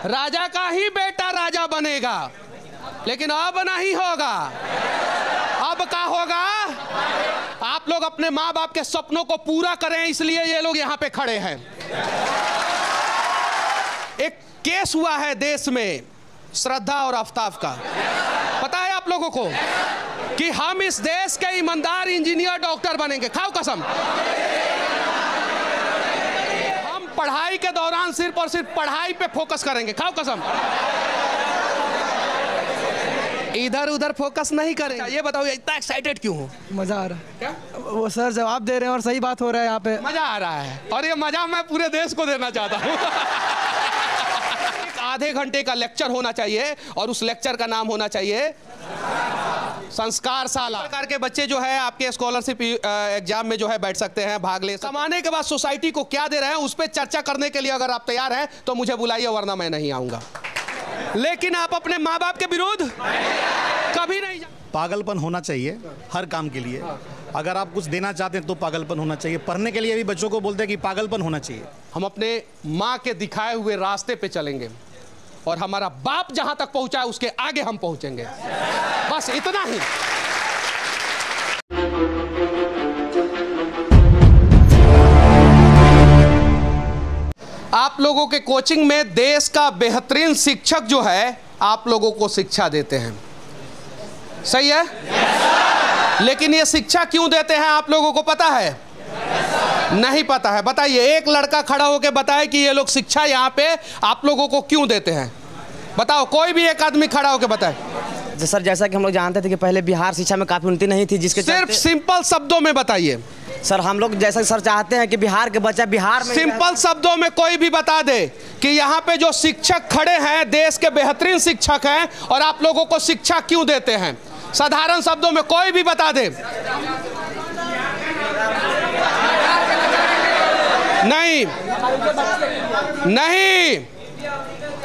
राजा का ही बेटा राजा बनेगा, लेकिन अब नहीं होगा। अब क्या होगा? आप लोग अपने माँ बाप के सपनों को पूरा करें, इसलिए ये लोग यहाँ पे खड़े हैं। एक केस हुआ है देश में श्रद्धा और आफ्ताब का, पता है आप लोगों को कि हम इस देश के ईमानदार इंजीनियर डॉक्टर बनेंगे, खाओ कसम। हम पढ़ाई के दौरान सिर्फ और सिर्फ पढ़ाई पे फोकस करेंगे, खाओ कसम। इधर उधर फोकस नहीं करें। ये बताओ इतना एक्साइटेड क्यों हो? मजा आ रहा है। क्या? वो सर जवाब दे रहे हैं और सही बात हो रहा है यहाँ पे। मजा आ रहा है, और ये मजा मैं पूरे देश को देना चाहता हूँ। एक आधे घंटे का लेक्चर होना चाहिए और उस लेक्चर का नाम होना चाहिए संस्कार शाला। प्रकार के बच्चे जो है आपके स्कॉलरशिप एग्जाम में जो है बैठ सकते हैं, भाग ले। कमाने के बाद सोसाइटी को क्या दे रहे हैं उस पर चर्चा करने के लिए अगर आप तैयार हैं तो मुझे बुलाइए, वरना मैं नहीं आऊंगा। लेकिन आप अपने माँ बाप के विरुद्ध कभी नहीं। पागलपन होना चाहिए हर काम के लिए। अगर आप कुछ देना चाहते हैं तो पागलपन होना चाहिए। पढ़ने के लिए भी बच्चों को बोलते हैं कि पागलपन होना चाहिए। हम अपने माँ के दिखाए हुए रास्ते पे चलेंगे और हमारा बाप जहां तक पहुंचा है उसके आगे हम पहुंचेंगे, बस इतना ही। आप लोगों के कोचिंग में देश का बेहतरीन शिक्षक जो है आप लोगों को शिक्षा देते हैं, सही है? लेकिन ये शिक्षा क्यों देते हैं आप लोगों को पता है? नहीं पता है। बताइए, एक लड़का खड़ा होकर बताए कि ये लोग शिक्षा यहाँ पे आप लोगों को क्यों देते हैं। बताओ, कोई भी एक आदमी खड़ा होकर बताए। सर जैसा कि हम लोग जानते थे कि पहले बिहार शिक्षा में काफ़ी उन्नति नहीं थी, जिसके सिर्फ सिंपल शब्दों में बताइए। सर हम लोग जैसा सर चाहते हैं कि बिहार के बच्चा बिहार में, सिंपल शब्दों में कोई भी बता दे कि यहाँ पे जो शिक्षक खड़े हैं देश के बेहतरीन शिक्षक हैं और आप लोगों को शिक्षा क्यों देते हैं। साधारण शब्दों में कोई भी बता दे। नहीं नहीं,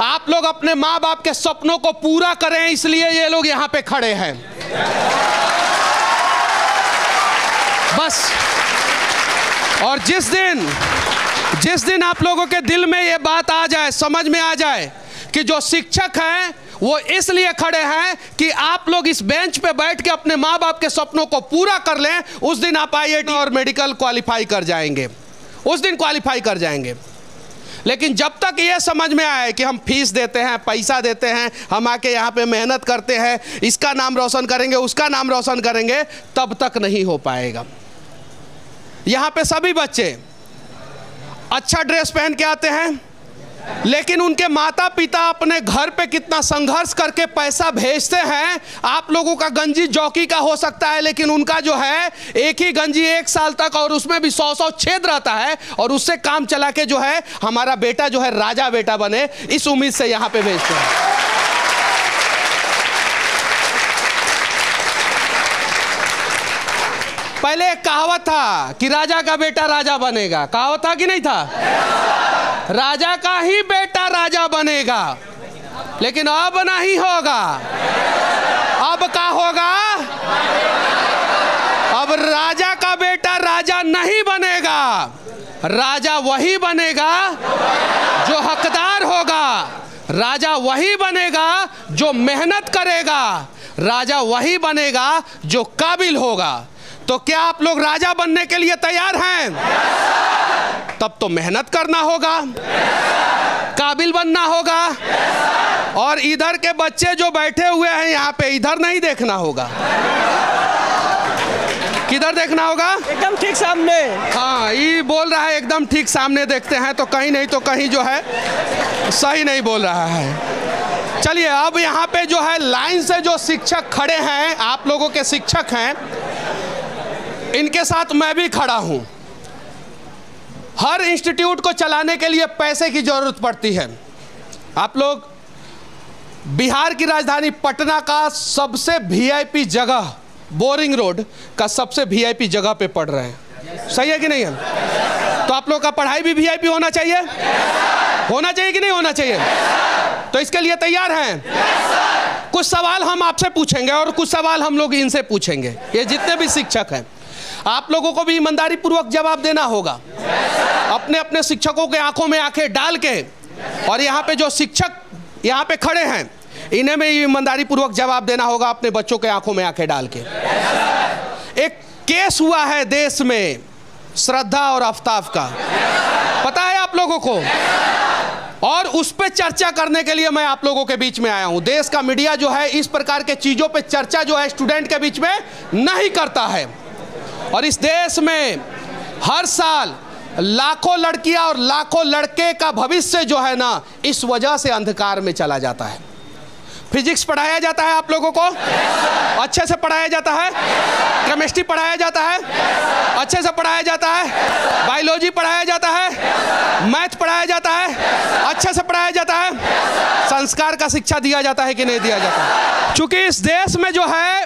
आप लोग अपने माँ बाप के सपनों को पूरा करें, इसलिए ये लोग यहाँ पे खड़े हैं, बस। और जिस दिन आप लोगों के दिल में ये बात आ जाए, समझ में आ जाए कि जो शिक्षक हैं वो इसलिए खड़े हैं कि आप लोग इस बेंच पे बैठ के अपने माँ बाप के सपनों को पूरा कर लें, उस दिन आप IIT और मेडिकल क्वालिफाई कर जाएंगे, उस दिन क्वालिफाई कर जाएंगे। लेकिन जब तक ये समझ में आए कि हम फीस देते हैं, पैसा देते हैं, हम आके यहाँ पे मेहनत करते हैं, इसका नाम रोशन करेंगे, उसका नाम रोशन करेंगे, तब तक नहीं हो पाएगा। यहाँ पे सभी बच्चे अच्छा ड्रेस पहन के आते हैं, लेकिन उनके माता पिता अपने घर पे कितना संघर्ष करके पैसा भेजते हैं। आप लोगों का गंजी जॉकी का हो सकता है, लेकिन उनका जो है एक ही गंजी 1 साल तक, और उसमें भी 100 छेद रहता है, और उससे काम चला के जो है हमारा बेटा जो है राजा बेटा बने, इस उम्मीद से यहाँ पे भेजते हैं। पहले एक कहावत था कि राजा का बेटा राजा बनेगा, कहावत था कि नहीं था? राजा का ही बेटा राजा बनेगा, लेकिन अब नहीं होगा। अब क्या होगा? अब राजा का बेटा राजा नहीं बनेगा, राजा वही बनेगा जो हकदार होगा, राजा वही बनेगा जो मेहनत करेगा, राजा वही बनेगा जो काबिल होगा। तो क्या आप लोग राजा बनने के लिए तैयार हैं? तब तो मेहनत करना होगा, काबिल बनना होगा, और इधर के बच्चे जो बैठे हुए हैं यहाँ पे, इधर नहीं देखना होगा। किधर देखना होगा? एकदम ठीक सामने। हाँ, ये बोल रहा है एकदम ठीक सामने देखते हैं, तो कहीं नहीं तो कहीं जो है सही नहीं बोल रहा है। चलिए, अब यहाँ पे जो है लाइन से जो शिक्षक खड़े हैं, आप लोगों के शिक्षक हैं, इनके साथ मैं भी खड़ा हूं। हर इंस्टीट्यूट को चलाने के लिए पैसे की जरूरत पड़ती है। आप लोग बिहार की राजधानी पटना का सबसे VIP जगह, बोरिंग रोड का सबसे VIP जगह पे पढ़ रहे हैं, सही है कि नहीं है? तो आप लोग का पढ़ाई भी VIP होना चाहिए, होना चाहिए कि नहीं होना चाहिए? तो इसके लिए तैयार हैं? कुछ सवाल हम आपसे पूछेंगे और कुछ सवाल हम लोग इनसे पूछेंगे। ये जितने भी शिक्षक हैं, आप लोगों को भी ईमानदारी पूर्वक जवाब देना होगा। अपने अपने शिक्षकों के आंखों में आंखें डाल के और यहाँ पे जो शिक्षक यहाँ पे खड़े हैं, इन्हें में ईमानदारी पूर्वक जवाब देना होगा अपने बच्चों के आंखों में आंखें डाल के। एक केस हुआ है देश में श्रद्धा और आफ्ताब का, पता है आप लोगों को, और उस पर चर्चा करने के लिए मैं आप लोगों के बीच में आया हूं। देश का मीडिया जो है इस प्रकार के चीज़ों पे चर्चा जो है स्टूडेंट के बीच में नहीं करता है, और इस देश में हर साल लाखों लड़कियां और लाखों लड़के का भविष्य जो है ना इस वजह से अंधकार में चला जाता है। फिजिक्स पढ़ाया जाता है आप लोगों को, अच्छे से पढ़ाया जाता है, केमिस्ट्री पढ़ाया जाता है, अच्छे से पढ़ाया जाता है, बायोलॉजी पढ़ाया जाता है, मैथ पढ़ाया जाता है, अच्छे से पढ़ाया जाता है, संस्कार का शिक्षा दिया जाता है कि नहीं दिया जाता। चूंकि इस देश में जो है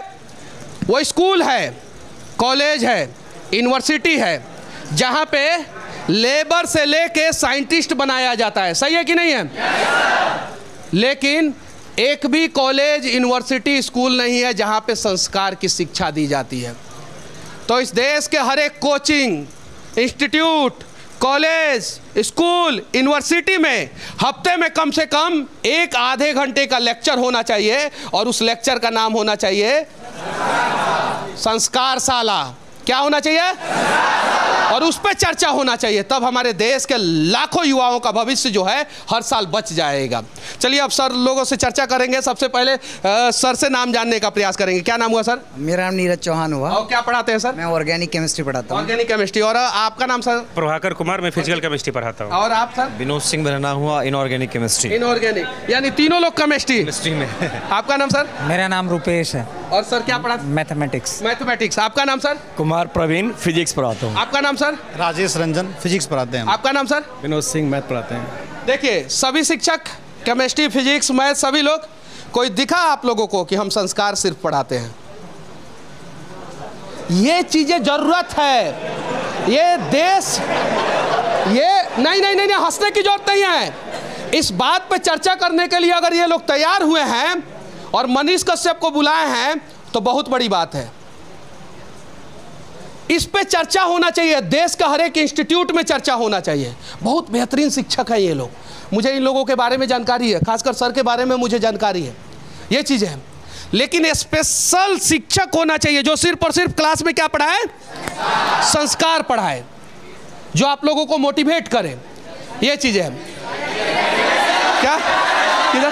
वो स्कूल है, कॉलेज है, यूनिवर्सिटी है, जहाँ पे लेबर से लेके साइंटिस्ट बनाया जाता है, सही है कि नहीं है? लेकिन एक भी कॉलेज, यूनिवर्सिटी, स्कूल नहीं है जहाँ पे संस्कार की शिक्षा दी जाती है। तो इस देश के हर एक coaching institute, college, school, university में हफ्ते में कम से कम एक आधे घंटे का लेक्चर होना चाहिए, और उस लेक्चर का नाम होना चाहिए संस्कारशाला। क्या होना चाहिए? और उस पर चर्चा होना चाहिए, तब हमारे देश के लाखों युवाओं का भविष्य जो है हर साल बच जाएगा। चलिए अब सर लोगों से चर्चा करेंगे। सबसे पहले सर से नाम जानने का प्रयास करेंगे। क्या नाम हुआ सर? मेरा नाम नीरज चौहान हुआ। और क्या पढ़ाते हैं सर? मैं ऑर्गेनिक केमिस्ट्री पढ़ाता हूँ। Organic chemistry. और आपका नाम सर? प्रभाकर कुमार, मैं फिजिकल केमिस्ट्री पढ़ाता हूँ। और आप सर? विनोद सिंह मेरा नाम हुआ, इनऑर्गेनिक केमिस्ट्री। इनऑर्गेनिक, यानी तीनों लोग केमिस्ट्री में। आपका नाम सर? मेरा नाम रुपेश है। और सर क्या पढ़ाते? मैथमेटिक्स। मैथमेटिक्स। आपका नाम सर? कुमार प्रवीण, फिजिक्स पढ़ाता हूँ। आपका नाम सर? राजेश रंजन, फिजिक्स पढ़ाते हैं। आपका नाम सर? विनोद सिंह, मैथ पढ़ाते हैं। देखिए सभी शिक्षक केमिस्ट्री, फिजिक्स, मैथ, सभी लोग, कोई दिखा आप लोगों को कि हम संस्कार सिर्फ पढ़ाते हैं? ये चीजें जरूरत है, ये देश, ये नहीं, हंसने की जरूरत नहीं है। इस बात पे चर्चा करने के लिए अगर ये लोग तैयार हुए हैं और मनीष कश्यप को बुलाए हैं तो बहुत बड़ी बात है। इस पे चर्चा होना चाहिए, देश का हर एक इंस्टीट्यूट में चर्चा होना चाहिए। बहुत बेहतरीन शिक्षक है ये लोग, मुझे इन लोगों के बारे में जानकारी है, खासकर सर के बारे में मुझे जानकारी है, ये चीज़ें हैं। लेकिन स्पेशल शिक्षक होना चाहिए जो सिर्फ और सिर्फ क्लास में क्या पढ़ाए? संस्कार पढ़ाए, जो आप लोगों को मोटिवेट करे, ये चीज़ें हैं। क्या? किधर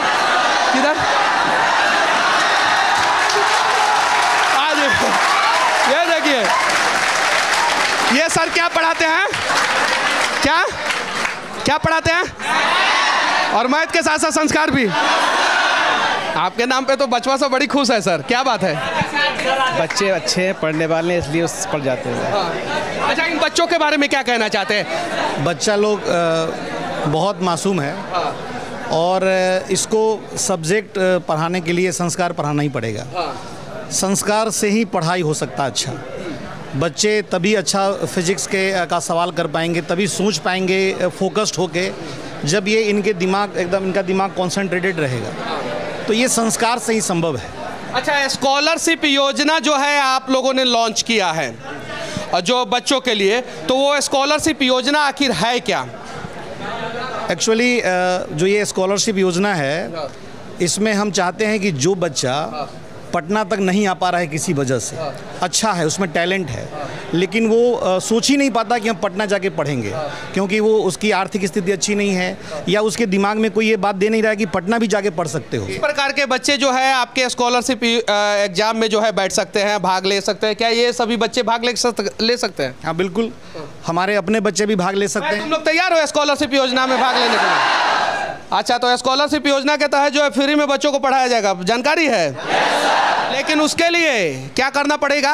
किधर? आज ये देखिए, ये सर क्या पढ़ाते हैं? क्या क्या पढ़ाते हैं? और मैथ के साथ साथ संस्कार भी। आपके नाम पे तो बचवा सब बड़ी खुश है सर, क्या बात है? बच्चे अच्छे हैं, पढ़ने वाले हैं, इसलिए उस पर जाते हैं। अच्छा, इन बच्चों के बारे में क्या कहना चाहते हैं? बच्चा लोग बहुत मासूम है, और इसको सब्जेक्ट पढ़ाने के लिए संस्कार पढ़ाना ही पड़ेगा। संस्कार से ही पढ़ाई हो सकता है। अच्छा बच्चे तभी अच्छा फिजिक्स का सवाल कर पाएंगे, तभी सोच पाएंगे फोकस्ड होके, जब ये इनका दिमाग कॉन्सेंट्रेटेड रहेगा। तो ये संस्कार से ही संभव है। अच्छा, स्कॉलरशिप योजना जो है आप लोगों ने लॉन्च किया है जो बच्चों के लिए, तो वो स्कॉलरशिप योजना आखिर है क्या? एक्चुअली जो ये स्कॉलरशिप योजना है, इसमें हम चाहते हैं कि जो बच्चा पटना तक नहीं आ पा रहा है किसी वजह से, अच्छा है, उसमें टैलेंट है, लेकिन वो सोच ही नहीं पाता कि हम पटना जाके पढ़ेंगे, क्योंकि वो उसकी आर्थिक स्थिति अच्छी नहीं है, या उसके दिमाग में कोई ये बात दे नहीं रहा है कि पटना भी जाके पढ़ सकते हो। इस प्रकार के बच्चे जो है आपके स्कॉलरशिप एग्जाम में जो है बैठ सकते हैं, भाग ले सकते हैं। क्या ये सभी बच्चे भाग ले सकते हैं? हाँ बिल्कुल, हमारे अपने बच्चे भी भाग ले सकते हैं। तुम लोग तैयार हो स्कॉलरशिप योजना में भाग लेने के लिए? अच्छा, तो स्कॉलरशिप योजना के तहत जो है फ्री में बच्चों को पढ़ाया जाएगा, जानकारी है? लेकिन उसके लिए क्या करना पड़ेगा?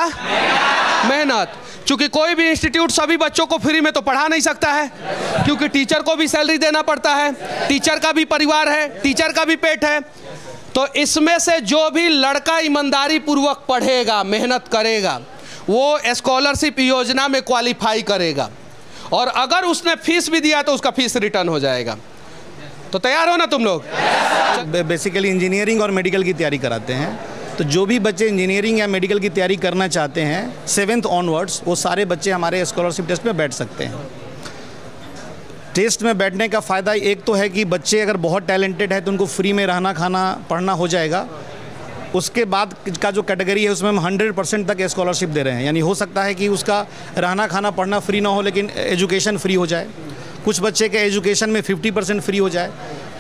मेहनत। चूंकि कोई भी इंस्टीट्यूट सभी बच्चों को फ्री में तो पढ़ा नहीं सकता है, क्योंकि टीचर को भी सैलरी देना पड़ता है, टीचर का भी परिवार है, टीचर का भी पेट है। तो इसमें से जो भी लड़का ईमानदारी पूर्वक पढ़ेगा, मेहनत करेगा, वो स्कॉलरशिप योजना में क्वालिफाई करेगा, और अगर उसने फीस भी दिया तो उसका फीस रिटर्न हो जाएगा। तो तैयार हो ना तुम लोग? बेसिकली इंजीनियरिंग और मेडिकल की तैयारी कराते हैं, तो जो भी बच्चे इंजीनियरिंग या मेडिकल की तैयारी करना चाहते हैं 7th ऑनवर्ड्स, वो सारे बच्चे हमारे स्कॉलरशिप टेस्ट में बैठ सकते हैं। टेस्ट में बैठने का फ़ायदा एक तो है कि बच्चे अगर बहुत टैलेंटेड है तो उनको फ्री में रहना खाना पढ़ना हो जाएगा। उसके बाद का जो कैटेगरी है उसमें हम 100% तक स्कॉलरशिप दे रहे हैं, यानी हो सकता है कि उसका रहना खाना पढ़ना फ्री ना हो लेकिन एजुकेशन फ्री हो जाए। कुछ बच्चे के एजुकेशन में 50% फ्री हो जाए।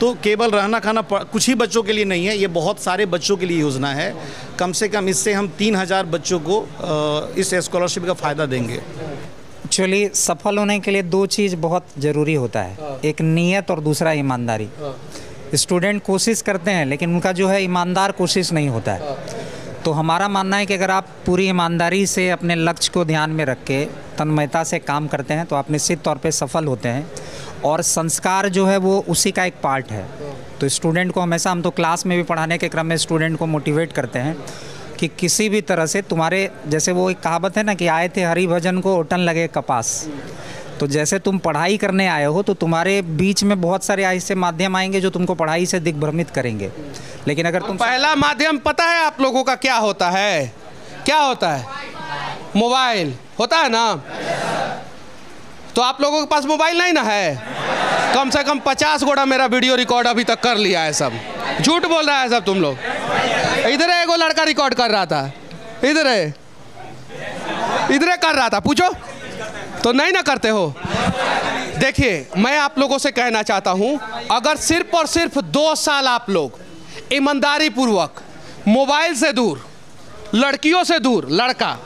तो केवल रहना खाना कुछ ही बच्चों के लिए नहीं है, ये बहुत सारे बच्चों के लिए योजना है। कम से कम इससे हम 3000 बच्चों को इस स्कॉलरशिप का फ़ायदा देंगे। एक्चुअली सफल होने के लिए दो चीज़ बहुत ज़रूरी होता है, एक नीयत और दूसरा ईमानदारी। स्टूडेंट कोशिश करते हैं लेकिन उनका जो है ईमानदार कोशिश नहीं होता है। तो हमारा मानना है कि अगर आप पूरी ईमानदारी से अपने लक्ष्य को ध्यान में रख के तन्मयता से काम करते हैं तो आप निश्चित तौर पे सफल होते हैं। और संस्कार जो है वो उसी का एक पार्ट है। तो स्टूडेंट को हमेशा, हम तो क्लास में भी पढ़ाने के क्रम में स्टूडेंट को मोटिवेट करते हैं कि किसी भी तरह से तुम्हारे, जैसे वो एक कहावत है ना कि आए थे हरि भजन को ओटन लगे कपास। तो जैसे तुम पढ़ाई करने आए हो तो तुम्हारे बीच में बहुत सारे ऐसे माध्यम आएंगे जो तुमको पढ़ाई से दिग्भ्रमित करेंगे। लेकिन अगर तुम पहला माध्यम पता है आप लोगों का क्या होता है? क्या होता है? मोबाइल होता है ना। तो आप लोगों के पास मोबाइल नहीं ना है? कम से कम 50 गोड़ा मेरा वीडियो रिकॉर्ड अभी तक कर लिया है। सब झूठ बोल रहा है सब तुम लोग। इधर है एगो लड़का रिकॉर्ड कर रहा था, इधर है, इधर कर रहा था, पूछो तो नहीं ना करते हो। देखिए मैं आप लोगों से कहना चाहता हूं, अगर सिर्फ और सिर्फ 2 साल आप लोग ईमानदारी पूर्वक मोबाइल से दूर, लड़कियों से दूर लड़का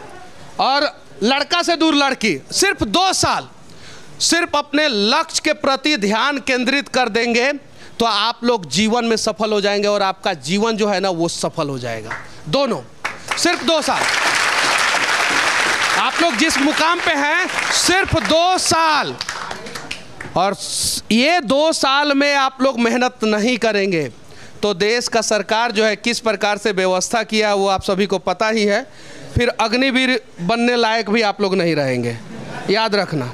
और लड़का से दूर लड़की, सिर्फ 2 साल सिर्फ अपने लक्ष्य के प्रति ध्यान केंद्रित कर देंगे तो आप लोग जीवन में सफल हो जाएंगे और आपका जीवन जो है ना वो सफल हो जाएगा। दोनों, सिर्फ 2 साल। आप लोग जिस मुकाम पे हैं सिर्फ 2 साल, और ये 2 साल में आप लोग मेहनत नहीं करेंगे तो देश का सरकार जो है किस प्रकार से व्यवस्था किया वो आप सभी को पता ही है। फिर अग्निवीर बनने लायक भी आप लोग नहीं रहेंगे, याद रखना।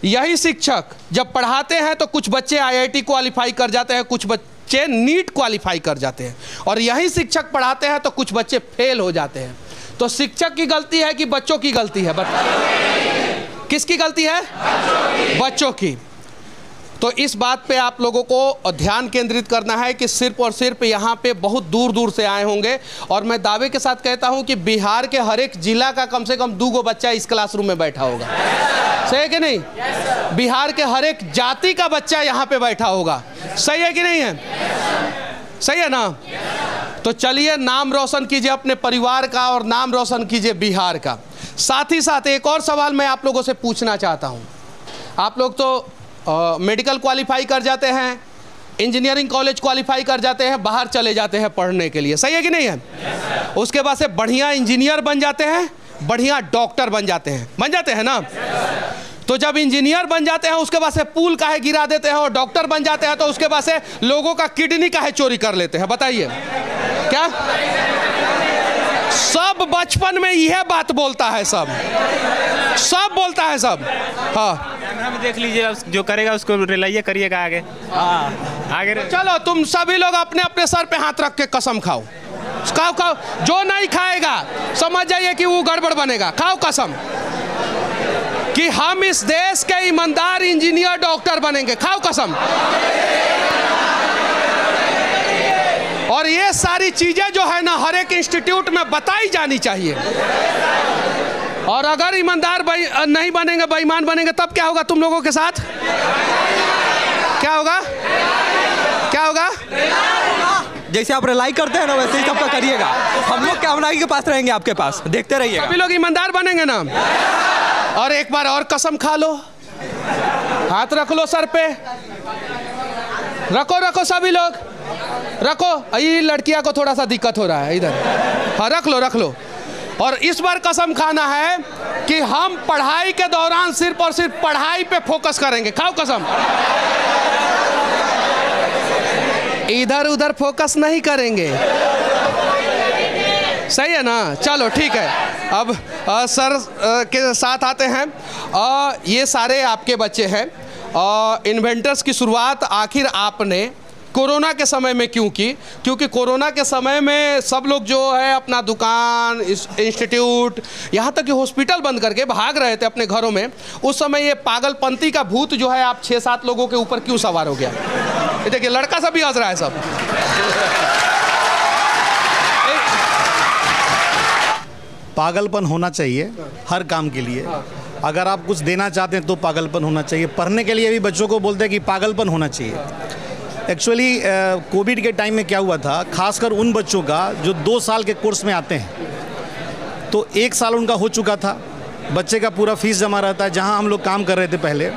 यही शिक्षक जब पढ़ाते हैं तो कुछ बच्चे IIT क्वालिफाई कर जाते हैं, कुछ बच्चे नीट क्वालिफाई कर जाते हैं, और यही शिक्षक पढ़ाते हैं तो कुछ बच्चे फेल हो जाते हैं। तो शिक्षक की गलती है कि बच्चों की गलती है? किसकी गलती है? बच्चों की। तो इस बात पे आप लोगों को ध्यान केंद्रित करना है कि सिर्फ और सिर्फ यहाँ पे बहुत दूर दूर से आए होंगे, और मैं दावे के साथ कहता हूँ कि बिहार के हर एक जिला का कम से कम 2 बच्चा इस क्लासरूम में बैठा होगा। सही है कि नहीं? बिहार के हर एक जाति का बच्चा यहाँ पे बैठा होगा। सही है कि नहीं है? सही है ना? तो चलिए नाम रोशन कीजिए अपने परिवार का और नाम रोशन कीजिए बिहार का। साथ ही साथ एक और सवाल मैं आप लोगों से पूछना चाहता हूँ। आप लोग तो मेडिकल क्वालिफाई कर जाते हैं, इंजीनियरिंग कॉलेज क्वालिफाई कर जाते हैं, बाहर चले जाते हैं पढ़ने के लिए। सही है कि नहीं है? उसके बाद से बढ़िया इंजीनियर बन जाते हैं, बढ़िया डॉक्टर बन जाते हैं ना। तो जब इंजीनियर बन जाते हैं उसके बाद से पुल काहे गिरा देते हैं, और डॉक्टर बन जाते हैं तो उसके बाद से लोगों का किडनी काहे चोरी कर लेते हैं? बताइए क्या? सब बचपन में यह बात बोलता है, सब बोलता है सब। हाँ देख लीजिए, जो करेगा उसको रिलाइए, करिएगा आगे। आगे चलो तुम सभी लोग अपने अपने सर पे हाथ रख के कसम खाओ। खाओ, जो नहीं खाएगा समझ जाइए कि वो गड़बड़ बनेगा। खाओ कसम कि हम इस देश के ईमानदार इंजीनियर डॉक्टर बनेंगे। खाओ कसम। और ये सारी चीजें जो है ना हर एक इंस्टीट्यूट में बताई जानी चाहिए। और अगर ईमानदार नहीं बनेंगे, बेईमान बनेंगे, तब क्या होगा तुम लोगों के साथ? क्या होगा? क्या होगा? जैसे आप रिलाई करते हैं ना वैसे ही सबका करिएगा। हम लोग कैमराई के पास रहेंगे, आपके पास देखते रहिए। सभी लोग ईमानदार बनेंगे ना। और एक बार और कसम खा लो, हाथ रख लो सर पे, रखो सभी लोग रखो। ये लड़कियां को थोड़ा सा दिक्कत हो रहा है इधर। हाँ रख लो। और इस बार कसम खाना है कि हम पढ़ाई के दौरान सिर्फ और सिर्फ पढ़ाई पे फोकस करेंगे। खाओ कसम। इधर उधर फोकस नहीं करेंगे। सही है ना? चलो ठीक है। अब सर के साथ आते हैं। ये सारे आपके बच्चे हैं। इन्वेंटर्स की शुरुआत आखिर आपने कोरोना के समय में क्यों की? क्योंकि कोरोना के समय में सब लोग जो है अपना दुकान, इंस्टीट्यूट, यहाँ तक कि हॉस्पिटल बंद करके भाग रहे थे अपने घरों में। उस समय ये पागलपंती का भूत जो है आप 6-7 लोगों के ऊपर क्यों सवार हो गया? ये देखिए लड़का सब भी हंस रहा है सब। पागलपन होना चाहिए हर काम के लिए। अगर आप कुछ देना चाहते हैं तो पागलपन होना चाहिए। पढ़ने के लिए भी बच्चों को बोलते हैं कि पागलपन होना चाहिए। एक्चुअली कोविड के टाइम में क्या हुआ था, खासकर उन बच्चों का जो 2 साल के कोर्स में आते हैं, तो 1 साल उनका हो चुका था, बच्चे का पूरा फीस जमा रहता है। जहां हम लोग काम कर रहे थे पहले,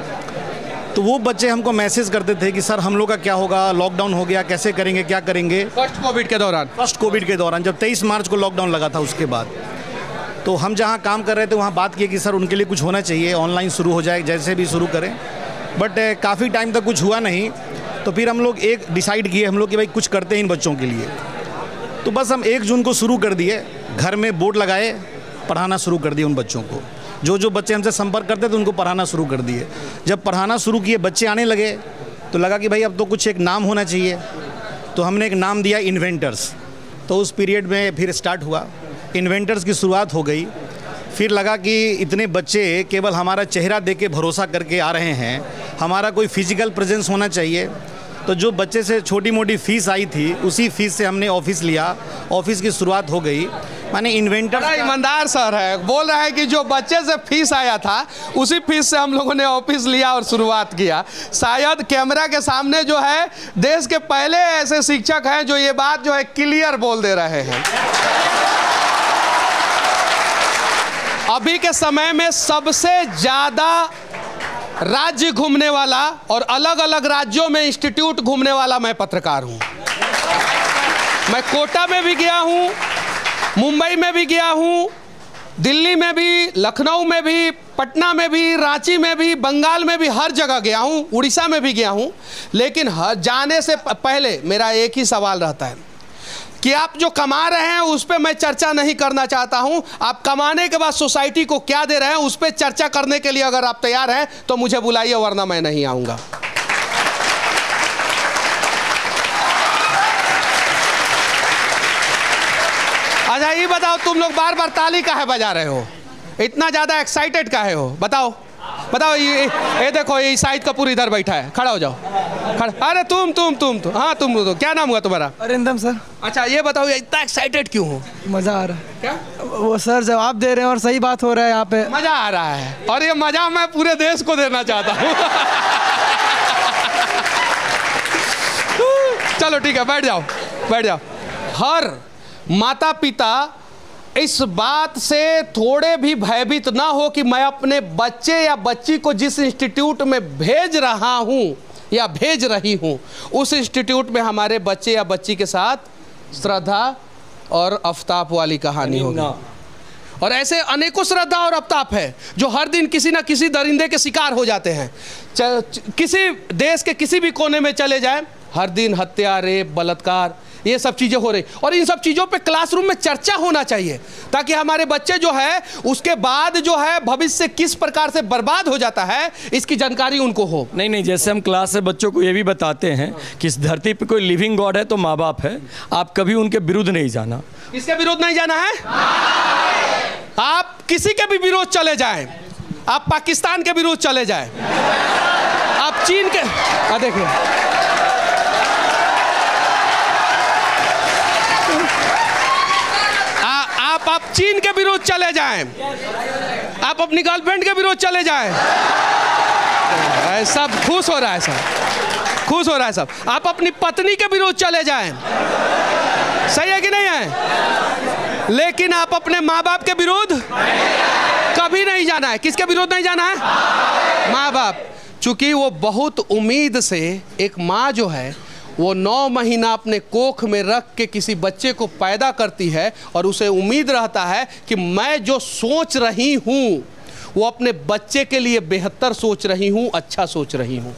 तो वो बच्चे हमको मैसेज करते थे कि सर हम लोग का क्या होगा, लॉकडाउन हो गया, कैसे करेंगे, क्या करेंगे। फर्स्ट कोविड के दौरान जब 23 मार्च को लॉकडाउन लगा था, उसके बाद तो हम जहाँ काम कर रहे थे वहाँ बात किए कि सर उनके लिए कुछ होना चाहिए, ऑनलाइन शुरू हो जाए, जैसे भी शुरू करें। बट काफ़ी टाइम तक कुछ हुआ नहीं। तो फिर हम लोग एक डिसाइड किए हम लोग कि भाई कुछ करते हैं इन बच्चों के लिए। तो बस हम 1 जून को शुरू कर दिए, घर में बोर्ड लगाए, पढ़ाना शुरू कर दिए उन बच्चों को। जो बच्चे हमसे संपर्क करते थे उनको पढ़ाना शुरू कर दिए। जब पढ़ाना शुरू किए, बच्चे आने लगे, तो लगा कि भाई अब तो कुछ एक नाम होना चाहिए। तो हमने एक नाम दिया इन्वेंटर्स। तो उस पीरियड में फिर स्टार्ट हुआ, इन्वेंटर्स की शुरुआत हो गई। फिर लगा कि इतने बच्चे केवल हमारा चेहरा देख के भरोसा करके आ रहे हैं, हमारा कोई फिजिकल प्रेजेंस होना चाहिए। तो जो बच्चे से छोटी मोटी फीस आई थी, उसी फीस से हमने ऑफिस लिया, ऑफिस की शुरुआत हो गई। माने इन्वेंटर बड़ा ईमानदार सर है, बोल रहा है कि जो बच्चे से फीस आया था उसी फीस से हम लोगों ने ऑफिस लिया और शुरुआत किया। शायद कैमरा के सामने जो है देश के पहले ऐसे शिक्षक हैं जो ये बात जो है क्लियर बोल दे रहे हैं। अभी के समय में सबसे ज़्यादा राज्य घूमने वाला और अलग अलग राज्यों में इंस्टीट्यूट घूमने वाला मैं पत्रकार हूँ। मैं कोटा में भी गया हूँ, मुंबई में भी गया हूँ, दिल्ली में भी, लखनऊ में भी, पटना में भी, रांची में भी, बंगाल में भी, हर जगह गया हूँ, उड़ीसा में भी गया हूँ। लेकिन जाने से पहले मेरा एक ही सवाल रहता है कि आप जो कमा रहे हैं उस पर मैं चर्चा नहीं करना चाहता हूं। आप कमाने के बाद सोसाइटी को क्या दे रहे हैं उस पर चर्चा करने के लिए अगर आप तैयार हैं तो मुझे बुलाइए, वरना मैं नहीं आऊंगा। अच्छा ये बताओ, तुम लोग बार बार ताली काहे बजा रहे हो, इतना ज़्यादा एक्साइटेड काहे हो? बताओ बताओ। ये देखो, ये शाहिद कपूर इधर बैठा है, खड़ा हो जाओ। अरे तुम हाँ तुम तो क्या नाम हुआ तुम्हारा? अरिंदम सर। अच्छा ये बताओ, इतना एक्साइटेड क्यों हो? मज़ा आ रहा है। क्या वो सर जवाब दे रहे हैं और सही बात हो रहा है यहाँ पे, मज़ा आ रहा है। और ये मज़ा मैं पूरे देश को देना चाहता हूँ। चलो ठीक है, बैठ जाओ बैठ जाओ। हर माता पिता इस बात से थोड़े भी भयभीत ना हो कि मैं अपने बच्चे या बच्ची को जिस इंस्टीट्यूट में भेज रहा हूँ या भेज रही हूँ, उस इंस्टीट्यूट में हमारे बच्चे या बच्ची के साथ श्रद्धा और आफ्ताब वाली कहानी होगी। और ऐसे अनेकों श्रद्धा और आफ्ताब है जो हर दिन किसी ना किसी दरिंदे के शिकार हो जाते हैं। किसी देश के किसी भी कोने में चले जाएं, हर दिन हत्या, रेप, बलात्कार, ये सब चीज़ें हो रही। और इन सब चीज़ों पे क्लासरूम में चर्चा होना चाहिए ताकि हमारे बच्चे जो है उसके बाद जो है भविष्य किस प्रकार से बर्बाद हो जाता है इसकी जानकारी उनको हो। नहीं, जैसे हम क्लास से बच्चों को ये भी बताते हैं कि इस धरती पे कोई लिविंग गॉड है तो माँ बाप है, आप कभी उनके विरुद्ध नहीं जाना। किसके विरुद्ध नहीं जाना है? आप किसी के भी विरोध चले जाएं, आप पाकिस्तान के विरोध चले जाएं, आप चीन के, देखिए आप चीन के विरोध चले जाएं, आप अपनी गर्लफ्रेंड के विरोध चले जाएं, सब खुश हो रहा है, सब खुश हो रहा है सब। आप अपनी पत्नी के विरोध चले जाएं, सही है कि नहीं है? लेकिन आप अपने माँ बाप के विरोध कभी नहीं जाना है। किसके विरोध नहीं जाना है? माँ बाप। चूंकि वो बहुत उम्मीद से, एक माँ जो है वो 9 महीना अपने कोख में रख के किसी बच्चे को पैदा करती है और उसे उम्मीद रहता है कि मैं जो सोच रही हूँ वो अपने बच्चे के लिए बेहतर सोच रही हूँ, अच्छा सोच रही हूँ।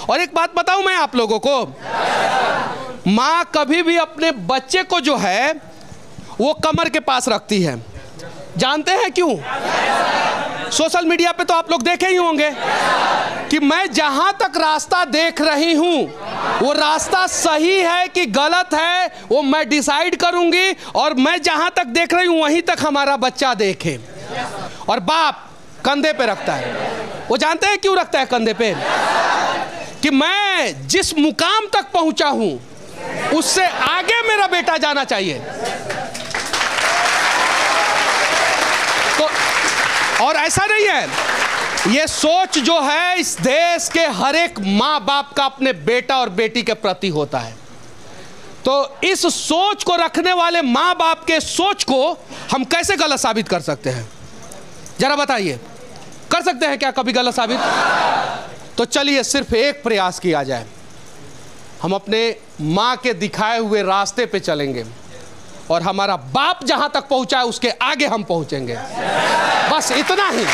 और एक बात बताऊँ मैं आप लोगों को, माँ कभी भी अपने बच्चे को जो है वो कमर के पास रखती है। जानते हैं क्यों? सोशल मीडिया पे तो आप लोग देखे ही होंगे कि मैं जहां तक रास्ता देख रही हूं वो रास्ता सही है कि गलत है वो मैं डिसाइड करूंगी, और मैं जहां तक देख रही हूं वहीं तक हमारा बच्चा देखे। और बाप कंधे पे रखता है, वो जानते हैं क्यों रखता है कंधे पे? कि मैं जिस मुकाम तक पहुंचा हूं उससे आगे मेरा बेटा जाना चाहिए। तो और ऐसा नहीं है, ये सोच जो है इस देश के हर एक माँ बाप का अपने बेटा और बेटी के प्रति होता है। तो इस सोच को रखने वाले माँ बाप के सोच को हम कैसे गलत साबित कर सकते हैं? जरा बताइए, कर सकते हैं क्या कभी गलत साबित? तो चलिए सिर्फ एक प्रयास किया जाए, हम अपने माँ के दिखाए हुए रास्ते पे चलेंगे और हमारा बाप जहां तक पहुंचा है उसके आगे हम पहुंचेंगे, बस इतना ही।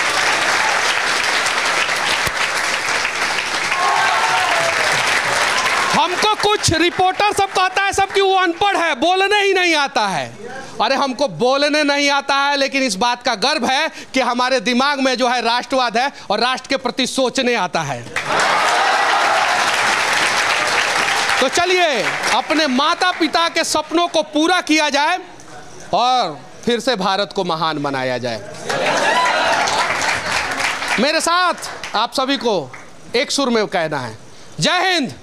हमको कुछ रिपोर्टर सब कहता है सब कि वो अनपढ़ है, बोलने ही नहीं आता है। अरे हमको बोलने नहीं आता है, लेकिन इस बात का गर्व है कि हमारे दिमाग में जो है राष्ट्रवाद है और राष्ट्र के प्रति सोचने आता है। तो चलिए अपने माता पिता के सपनों को पूरा किया जाए और फिर से भारत को महान बनाया जाए। मेरे साथ आप सभी को एक सुर में कहना है, जय हिंद।